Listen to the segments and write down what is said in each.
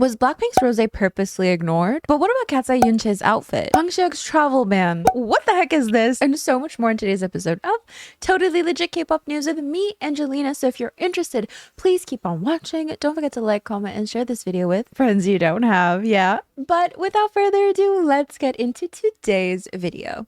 Was Blackpink's Rosé purposely ignored? But what about Katseye Yoonchae's outfit? Hyuk's travel ban. What the heck is this? And so much more in today's episode of Totally Legit K-pop News with me, Angelina. So if you're interested, please keep on watching. Don't forget to like, comment, and share this video with friends you don't have. Yeah. But without further ado, let's get into today's video.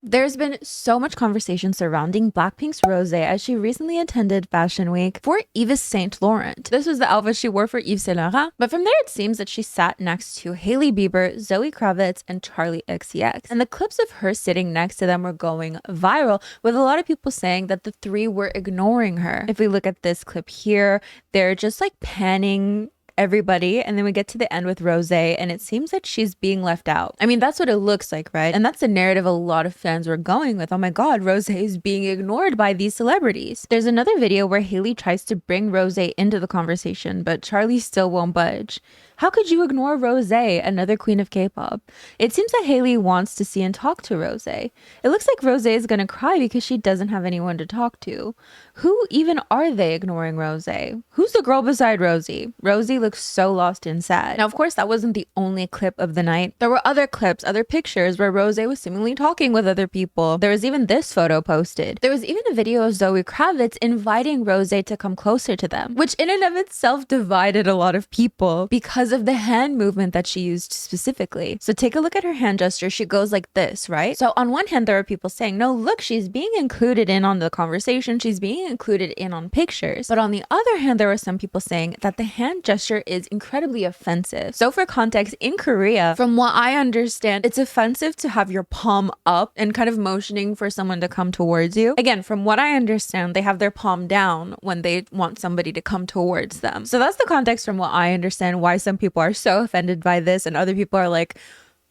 There's been so much conversation surrounding Blackpink's Rosé as she recently attended Fashion Week for Yves Saint Laurent. This was the outfit she wore for Yves Saint Laurent, but from there it seems that she sat next to Hailey Bieber, Zoe Kravitz, and Charli XCX. And the clips of her sitting next to them were going viral, with a lot of people saying that the three were ignoring her. If we look at this clip here, they're just like panning everybody, and then we get to the end with Rosé and it seems that she's being left out. I mean, that's what it looks like, right? And that's the narrative a lot of fans were going with. Oh my god, Rosé is being ignored by these celebrities. There's another video where Hailey tries to bring Rosé into the conversation, but Charli still won't budge. How could you ignore Rosé, another queen of K-pop? It seems that Hailey wants to see and talk to Rosé. It looks like Rosé is gonna cry because she doesn't have anyone to talk to. Who even are they ignoring Rosé? Who's the girl beside Rosie? Rosie looks so lost and sad. Now, of course, that wasn't the only clip of the night. There were other clips, other pictures where Rosé was seemingly talking with other people. There was even this photo posted. There was even a video of Zoe Kravitz inviting Rosé to come closer to them, which in and of itself divided a lot of people because of the hand movement that she used specifically. So take a look at her hand gesture. She goes like this, right? So on one hand, there are people saying, no, look, she's being included in on the conversation. She's being included in on pictures. But on the other hand, there were some people saying that the hand gesture is incredibly offensive. So for context, in Korea, from what I understand, it's offensive to have your palm up and kind of motioning for someone to come towards you. Again, from what I understand, they have their palm down when they want somebody to come towards them. So that's the context from what I understand why some people are so offended by this and other people are like,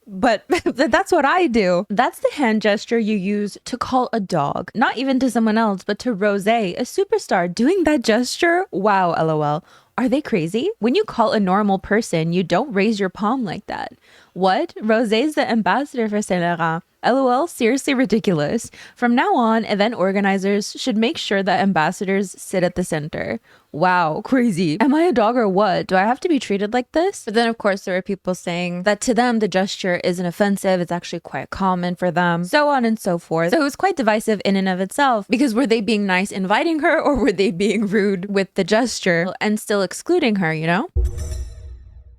but that's what I do. That's the hand gesture you use to call a dog, not even to someone else, but to Rosé, a superstar, doing that gesture. Wow, LOL. Are they crazy? When you call a normal person, you don't raise your palm like that. What? Rosé's the ambassador for Saint Laurent. LOL, seriously ridiculous. From now on, event organizers should make sure that ambassadors sit at the center. Wow, crazy. Am I a dog or what? Do I have to be treated like this? But then of course there are people saying that to them the gesture isn't offensive, it's actually quite common for them, so on and so forth. So it was quite divisive in and of itself, because were they being nice inviting her or were they being rude with the gesture and still excluding her, you know?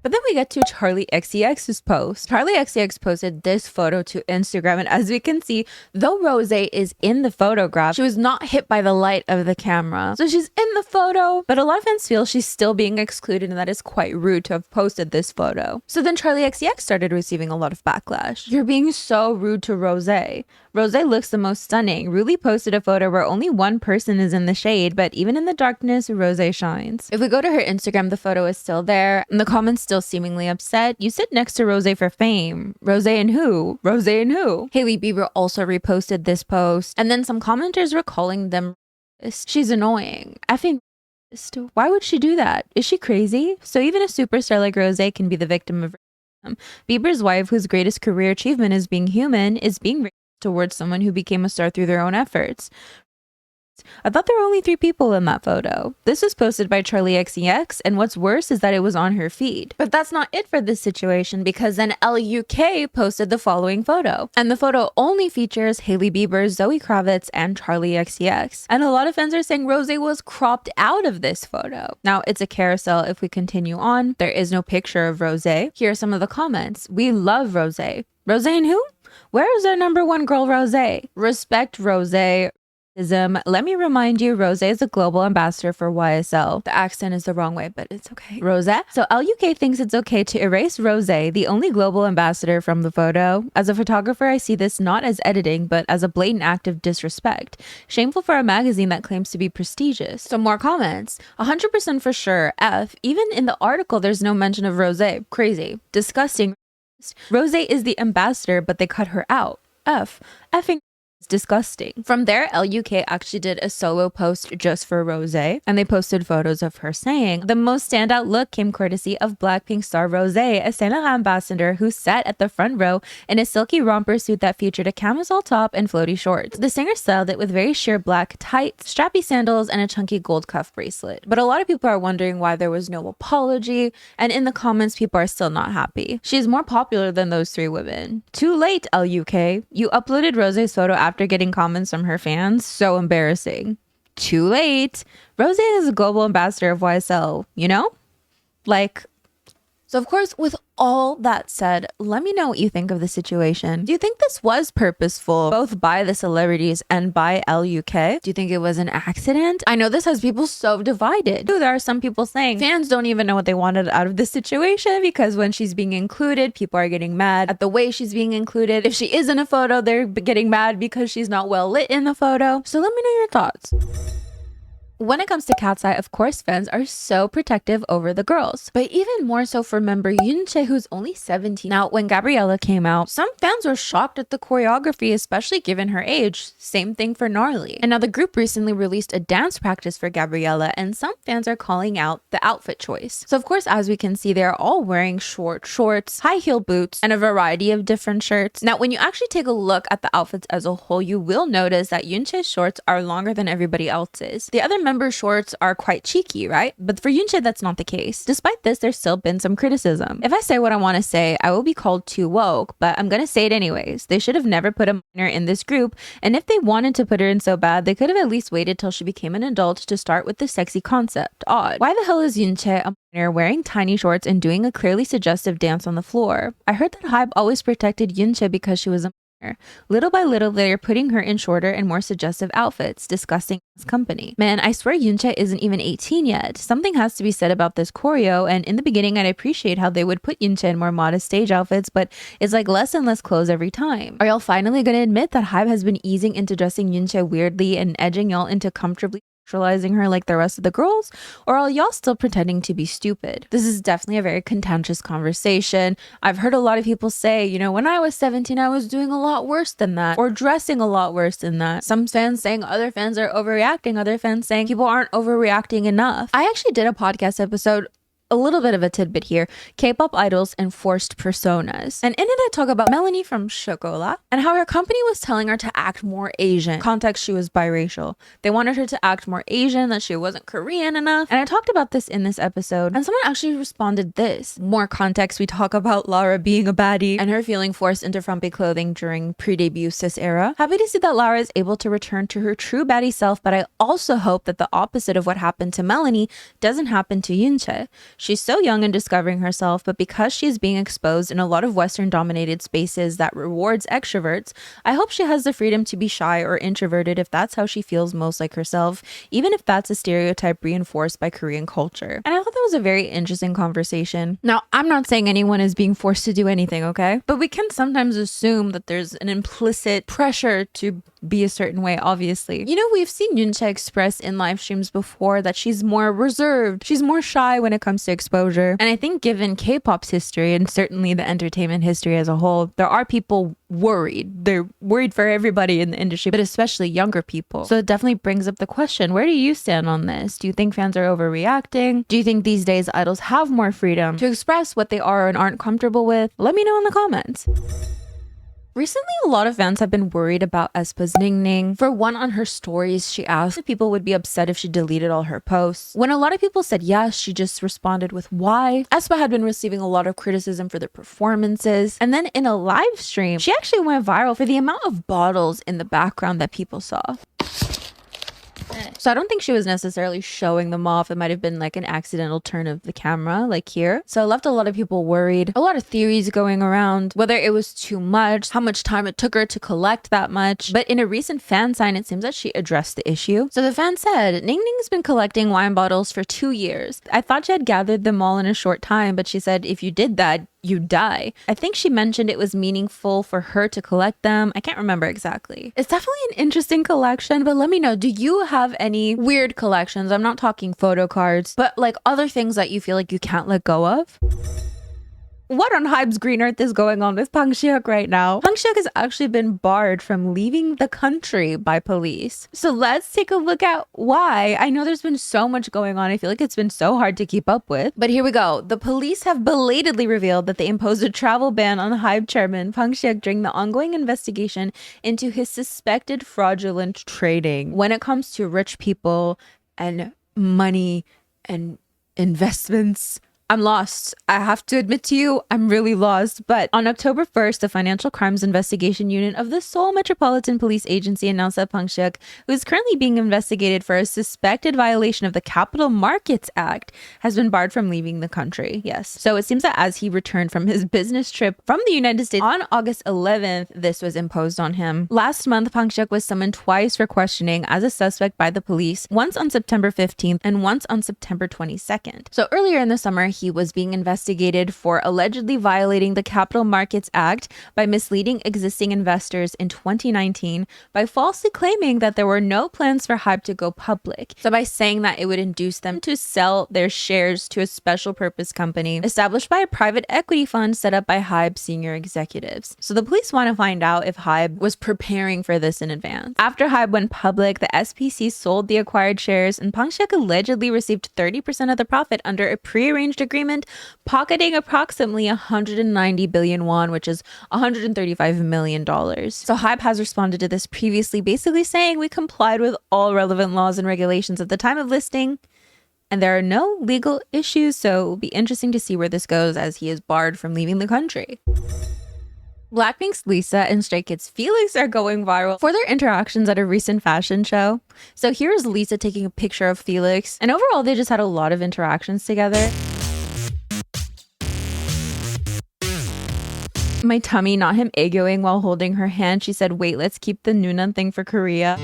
But then we get to Charli XCX's post. Charli XCX posted this photo to Instagram, and as we can see, though Rosé is in the photograph, she was not hit by the light of the camera. So she's in the photo, but a lot of fans feel she's still being excluded, and that is quite rude to have posted this photo. So then Charli XCX started receiving a lot of backlash. You're being so rude to Rosé. Rosé looks the most stunning. Ruli posted a photo where only one person is in the shade, but even in the darkness, Rosé shines. If we go to her Instagram, the photo is still there, and the comments still seemingly upset. You sit next to Rosé for fame. Rosé and who? Rosé and who? Hailey Bieber also reposted this post, and then some commenters were calling them racist. She's annoying. Effing racist. Why would she do that? Is she crazy? So even a superstar like Rosé can be the victim of racism. Bieber's wife, whose greatest career achievement is being human, is being racist towards someone who became a star through their own efforts. I thought there were only 3 people in that photo. This was posted by Charli XCX, and what's worse is that it was on her feed. But that's not it for this situation, because then LUK posted the following photo. And the photo only features Hailey Bieber, Zoe Kravitz, and Charli XCX. And a lot of fans are saying Rosé was cropped out of this photo. Now, it's a carousel. If we continue on, there is no picture of Rosé. Here are some of the comments. We love Rosé. Rosé and who? Where is our #1 girl, Rosé? Respect Rosé. Let me remind you, Rosé is a global ambassador for YSL. The accent is the wrong way, but it's okay. Rosé? So LUK thinks it's okay to erase Rosé, the only global ambassador, from the photo. As a photographer, I see this not as editing, but as a blatant act of disrespect. Shameful for a magazine that claims to be prestigious. So more comments. 100% for sure. F. Even in the article, there's no mention of Rosé. Crazy. Disgusting. Rosé is the ambassador, but they cut her out. F. Effing. disgusting. From there, LUK actually did a solo post just for Rosé, and they posted photos of her saying, "The most standout look came courtesy of Blackpink star Rosé, a Saint Laurent ambassador who sat at the front row in a silky romper suit that featured a camisole top and floaty shorts. The singer styled it with very sheer black tights, strappy sandals, and a chunky gold cuff bracelet." But a lot of people are wondering why there was no apology, and in the comments, people are still not happy. She's more popular than those three women. Too late, LUK. You uploaded Rosé's photo after getting comments from her fans. So embarrassing. Too late. Rosé is a global ambassador of YSL, you know? Like, so of course, with all that said, let me know what you think of the situation. Do you think this was purposeful, both by the celebrities and by LUK? Do you think it was an accident? I know this has people so divided. There are some people saying fans don't even know what they wanted out of this situation, because when she's being included, people are getting mad at the way she's being included. If she is in a photo, they're getting mad because she's not well lit in the photo. So let me know your thoughts. When it comes to Katseye, of course, fans are so protective over the girls, but even more so for member Yoonchae, who's only 17. Now, when Gabriella came out, some fans were shocked at the choreography, especially given her age. Same thing for Gnarly. And now the group recently released a dance practice for Gabriella, and some fans are calling out the outfit choice. So of course, as we can see, they're all wearing short shorts, high heel boots, and a variety of different shirts. Now, when you actually take a look at the outfits as a whole, you will notice that Yoonchae's shorts are longer than everybody else's. The other member shorts are quite cheeky, right? But for Yoonchae, that's not the case. Despite this, there's still been some criticism. If I say what I want to say, I will be called too woke, but I'm gonna say it anyways. They should have never put a minor in this group, and if they wanted to put her in so bad, they could have at least waited till she became an adult to start with the sexy concept. Odd. Why the hell is Yoonchae a minor wearing tiny shorts and doing a clearly suggestive dance on the floor? I heard that Hyuk always protected Yoonchae because she was a minor. Little by little, they're putting her in shorter and more suggestive outfits, disgusting as company. Man, I swear Yoonchae isn't even 18 yet. Something has to be said about this choreo, and in the beginning, I'd appreciate how they would put Yoonchae in more modest stage outfits, but it's like less and less clothes every time. Are y'all finally gonna admit that Hyuk has been easing into dressing Yoonchae weirdly and edging y'all into comfortably sexualizing her like the rest of the girls, or are y'all still pretending to be stupid? This is definitely a very contentious conversation. I've heard a lot of people say, you know, when I was 17, I was doing a lot worse than that, or dressing a lot worse than that. Some fans saying other fans are overreacting, other fans saying people aren't overreacting enough. I actually did a podcast episode, a little bit of a tidbit here, K-pop idols and forced personas. And in it, I talk about Melanie from Chocolat and how her company was telling her to act more Asian. Context, she was biracial. They wanted her to act more Asian, that she wasn't Korean enough. And I talked about this in this episode, and someone actually responded this. More context, we talk about Lara being a baddie and her feeling forced into frumpy clothing during pre-debut cis era. Happy to see that Lara is able to return to her true baddie self, but I also hope that the opposite of what happened to Melanie doesn't happen to Yoonchae. She's so young and discovering herself, but because she's being exposed in a lot of Western-dominated spaces that rewards extroverts, I hope she has the freedom to be shy or introverted if that's how she feels most like herself, even if that's a stereotype reinforced by Korean culture. And I thought that was a very interesting conversation. Now, I'm not saying anyone is being forced to do anything, okay? But we can sometimes assume that there's an implicit pressure to be a certain way, obviously. You know, we've seen Yoonchae express in live streams before that she's more reserved, she's more shy when it comes to exposure. And I think given K-pop's history and certainly the entertainment history as a whole, there are people worried. They're worried for everybody in the industry, but especially younger people. So it definitely brings up the question, where do you stand on this? Do you think fans are overreacting? Do you think these days idols have more freedom to express what they are and aren't comfortable with? Let me know in the comments. Recently, a lot of fans have been worried about aespa's Ningning. For one, on her stories, she asked if people would be upset if she deleted all her posts. When a lot of people said yes, she just responded with why. aespa had been receiving a lot of criticism for their performances. And then in a live stream, she actually went viral for the amount of bottles in the background that people saw. So I don't think she was necessarily showing them off. It might have been like an accidental turn of the camera, like here. So it left a lot of people worried. A lot of theories going around, whether it was too much, how much time it took her to collect that much. But in a recent fan sign, it seems that she addressed the issue. So the fan said, Ningning's been collecting wine bottles for 2 years. I thought she had gathered them all in a short time, but she said, if you did that, you die. I think she mentioned it was meaningful for her to collect them. I can't remember exactly. It's definitely an interesting collection, but let me know, do you have any weird collections? I'm not talking photo cards, but like other things that you feel like you can't let go of? What on Hype's green earth is going on with Hyuk right now? Hyuk has actually been barred from leaving the country by police. So let's take a look at why. I know there's been so much going on. I feel like it's been so hard to keep up with. But here we go. The police have belatedly revealed that they imposed a travel ban on Hype chairman Hyuk during the ongoing investigation into his suspected fraudulent trading when it comes to rich people and money and investments. I'm lost. I have to admit to you, I'm really lost. But on October 1st, the Financial Crimes Investigation Unit of the Seoul Metropolitan Police Agency announced that Hyuk, who is currently being investigated for a suspected violation of the Capital Markets Act, has been barred from leaving the country. Yes. So it seems that as he returned from his business trip from the United States on August 11th, this was imposed on him. Last month, Hyuk was summoned twice for questioning as a suspect by the police, once on September 15th and once on September 22nd. So earlier in the summer, he was being investigated for allegedly violating the Capital Markets Act by misleading existing investors in 2019 by falsely claiming that there were no plans for Hype to go public. So by saying that it would induce them to sell their shares to a special purpose company established by a private equity fund set up by Hype senior executives. So the police want to find out if Hype was preparing for this in advance. After Hype went public, the SPC sold the acquired shares and Hyuk allegedly received 30% of the profit under a prearranged agreement, pocketing approximately 190 billion won, which is $135 million. So Hype has responded to this previously, basically saying we complied with all relevant laws and regulations at the time of listing, and there are no legal issues, so it will be interesting to see where this goes as he is barred from leaving the country. Blackpink's Lisa and Stray Kids' Felix are going viral for their interactions at a recent fashion show. So here's Lisa taking a picture of Felix, and overall they just had a lot of interactions together. My tummy, not him eggoing while holding her hand. She said, wait, let's keep the Noonan thing for Korea.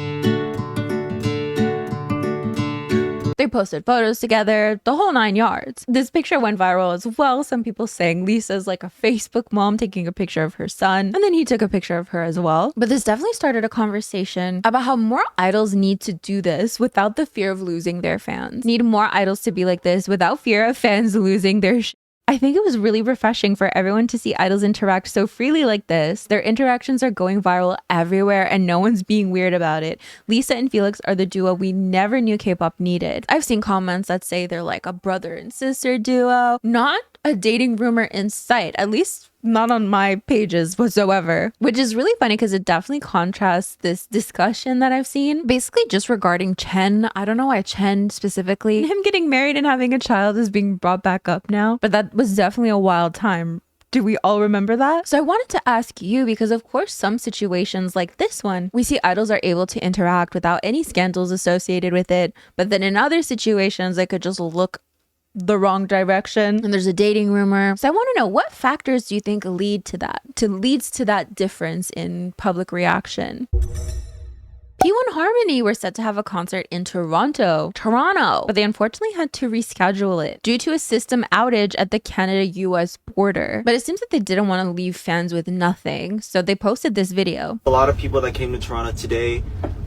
They posted photos together, the whole 9 yards. This picture went viral as well. Some people saying Lisa's like a Facebook mom taking a picture of her son. And then he took a picture of her as well. But this definitely started a conversation about how more idols need to do this without the fear of losing their fans. Need more idols to be like this without fear of fans losing their I think it was really refreshing for everyone to see idols interact so freely like this. Their interactions are going viral everywhere and no one's being weird about it. Lisa and Felix are the duo we never knew K-pop needed. I've seen comments that say they're like a brother and sister duo, not a dating rumor in sight, at least not on my pages whatsoever, which is really funny because it definitely contrasts this discussion that I've seen basically just regarding Chen. I don't know why Chen specifically, him getting married and having a child is being brought back up now, but that was definitely a wild time. Do we all remember that? So I wanted to ask you, because of course some situations like this one, we see idols are able to interact without any scandals associated with it, but then in other situations they could just look the wrong direction and there's a dating rumor. So I want to know, what factors do you think leads to that difference in public reaction? P1 Harmony were set to have a concert in Toronto, but they unfortunately had to reschedule it due to a system outage at the Canada-US border. But it seems that they didn't want to leave fans with nothing, so they posted this video. A lot of people that came to Toronto today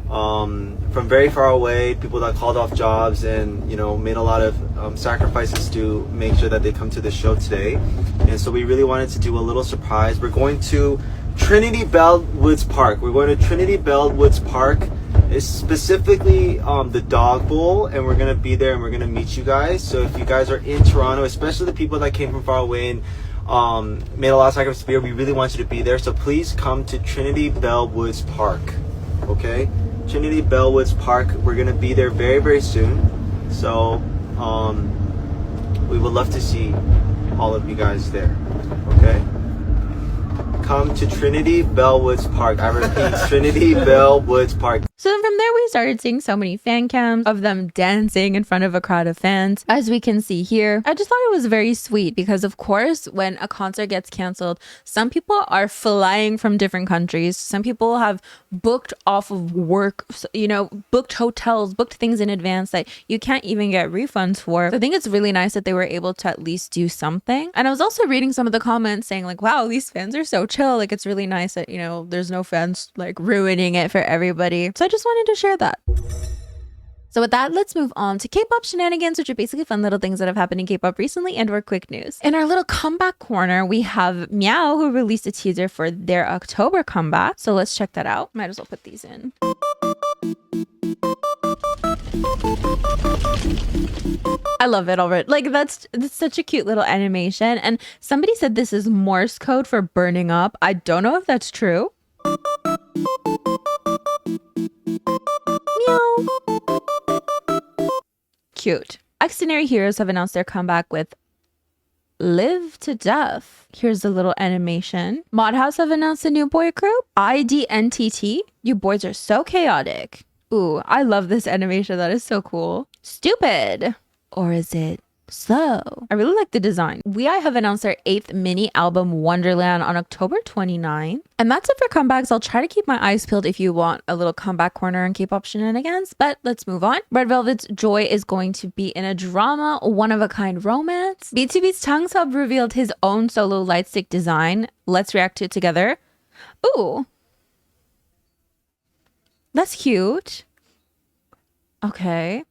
from very far away, people that called off jobs and made a lot of sacrifices to make sure that they come to the show today. And so we really wanted to do a little surprise. We're going to Trinity Bellwoods Park. We're going to Trinity Bellwoods Park. It's specifically the Dog Bowl, and we're gonna be there and we're gonna meet you guys. So if you guys are in Toronto, especially the people that came from far away and made a lot of sacrifices here, we really want you to be there. So please come to Trinity Bellwoods Park. Okay, Trinity Bellwoods Park. We're gonna be there very, very soon. So we would love to see all of you guys there. Okay, come to Trinity Bellwoods Park. I repeat, Trinity Bellwoods Park. So then from there, we started seeing so many fan cams of them dancing in front of a crowd of fans, as we can see here. I just thought it was very sweet because, of course, when a concert gets canceled, some people are flying from different countries. Some people have booked off of work, booked hotels, booked things in advance that you can't even get refunds for. So I think it's really nice that they were able to at least do something. And I was also reading some of the comments saying like, wow, these fans are so chill. Like, it's really nice that, there's no fans like ruining it for everybody. So I just wanted to share that. So with that, let's move on to Kpop Shenanigans, which are basically fun little things that have happened in K-pop recently and or quick news. In our little comeback corner, we have Meow, who released a teaser for their October comeback. So let's check that out. Might as well put these in. I love it already. Like that's such a cute little animation. And somebody said this is Morse code for burning up. I don't know if that's true. Meow. Cute. Extraordinary Heroes have announced their comeback with Live to Death. Here's the little animation. Mod House have announced a new boy group, IDNTT. You boys are so chaotic. Ooh, I love this animation. That is so cool. Stupid. Or is it slow? I really like the design. We have announced their 8th mini album Wonderland on October 29. And that's it for comebacks. I'll try to keep my eyes peeled if you want a little comeback corner in Kpop Shenanigans, but let's move on. Red Velvet's Joy is going to be in a drama, one-of-a-kind romance. BTOB's Chang Sub revealed his own solo lightstick design. Let's react to it together. Ooh. That's cute. Okay.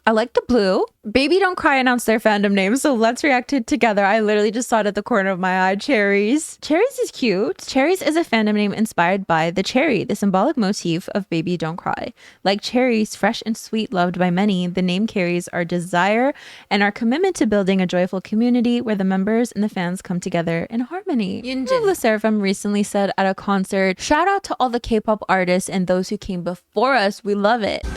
I like the blue. Baby Don't Cry announced their fandom name, so let's react to it together. I literally just saw it at the corner of my eye. Cherries. Cherries is cute. Cherries is a fandom name inspired by the cherry, the symbolic motif of Baby Don't Cry. Like cherries, fresh and sweet, loved by many, the name carries our desire and our commitment to building a joyful community where the members and the fans come together in harmony. Yunjin the Seraphim recently said at a concert, "Shout out to all the K-pop artists and those who came before us. We love it."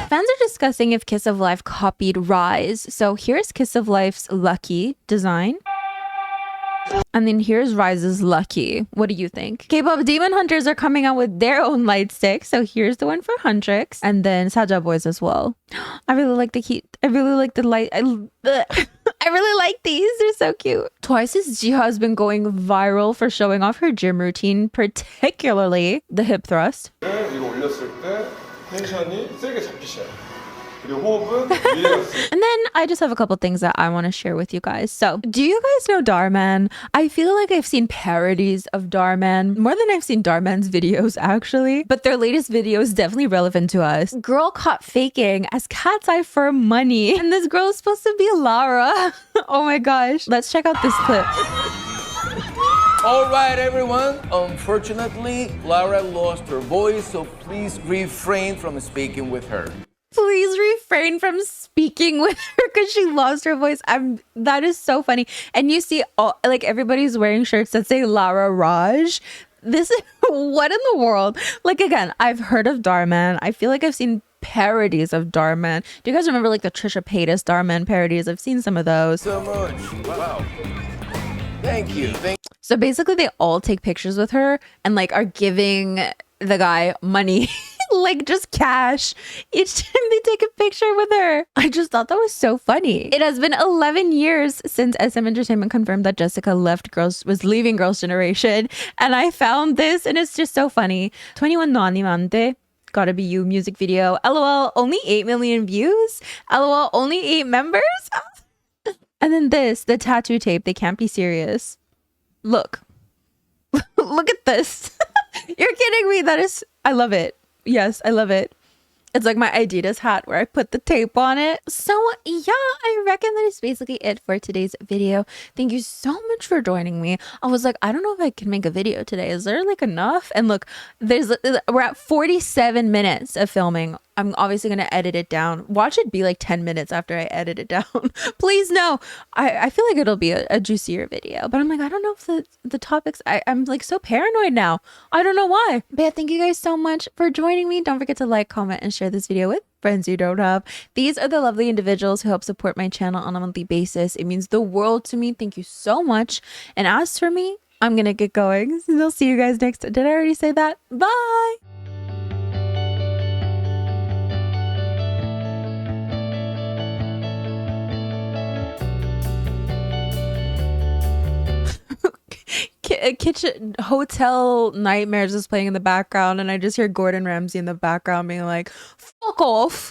Fans are discussing if Kiss of Life copied Rise. So here's Kiss of Life's Lucky design. And then here's Rise's Lucky. What do you think? K-pop Demon Hunters are coming out with their own light stick. So here's the one for Huntrix. And then Saja Boys as well. I really like the heat. I really like the light. I really like these. They're so cute. Twice's Jiha has been going viral for showing off her gym routine, particularly the hip thrust. And then I just have a couple things that I want to share with you guys. So, do you guys know Darman? I feel like I've seen parodies of Darman more than I've seen Darman's videos actually, but their latest video is definitely relevant to us. Girl caught faking as Katseye for money, and this girl is supposed to be Lara. Oh my gosh. Let's check out this clip. All right, everyone. Unfortunately, Lara lost her voice, so please refrain from speaking with her. Please refrain from speaking with her because she lost her voice. That is so funny. And you see, like everybody's wearing shirts that say Lara Raj. This is what in the world? Like again, I've heard of Darman. I feel like I've seen parodies of Darman. Do you guys remember like the Trisha Paytas Darman parodies? I've seen some of those. So much. Wow. Thank you. So basically they all take pictures with her and like are giving the guy money, like just cash each time they take a picture with her. I just thought that was so funny. It has been 11 years since SM Entertainment confirmed that Jessica was leaving Girls' Generation, and I found this and it's just so funny. 21 No Animante, Gotta Be You music video. LOL, only 8 million views. LOL, only 8 members. And then this, the tattoo tape. They can't be serious. Look. Look at this. You're kidding me. That is, I love it. Yes, I love it. It's like my Adidas hat where I put the tape on it. So yeah, I reckon that is basically it for today's video. Thank you so much for joining me. I was like, I don't know if I can make a video today. Is there like enough? And look, we're at 47 minutes of filming. I'm obviously going to edit it down. Watch it be like 10 minutes after I edit it down. Please no. I feel like it'll be a juicier video. But I'm like, I don't know if the topics... I'm like so paranoid now. I don't know why. But yeah, thank you guys so much for joining me. Don't forget to like, comment, and share this video with friends you don't have. These are the lovely individuals who help support my channel on a monthly basis. It means the world to me. Thank you so much. And as for me, I'm going to get going. I'll see you guys next time. Did I already say that? Bye! Kitchen Hotel Nightmares is playing in the background, and I just hear Gordon Ramsay in the background being like, fuck off.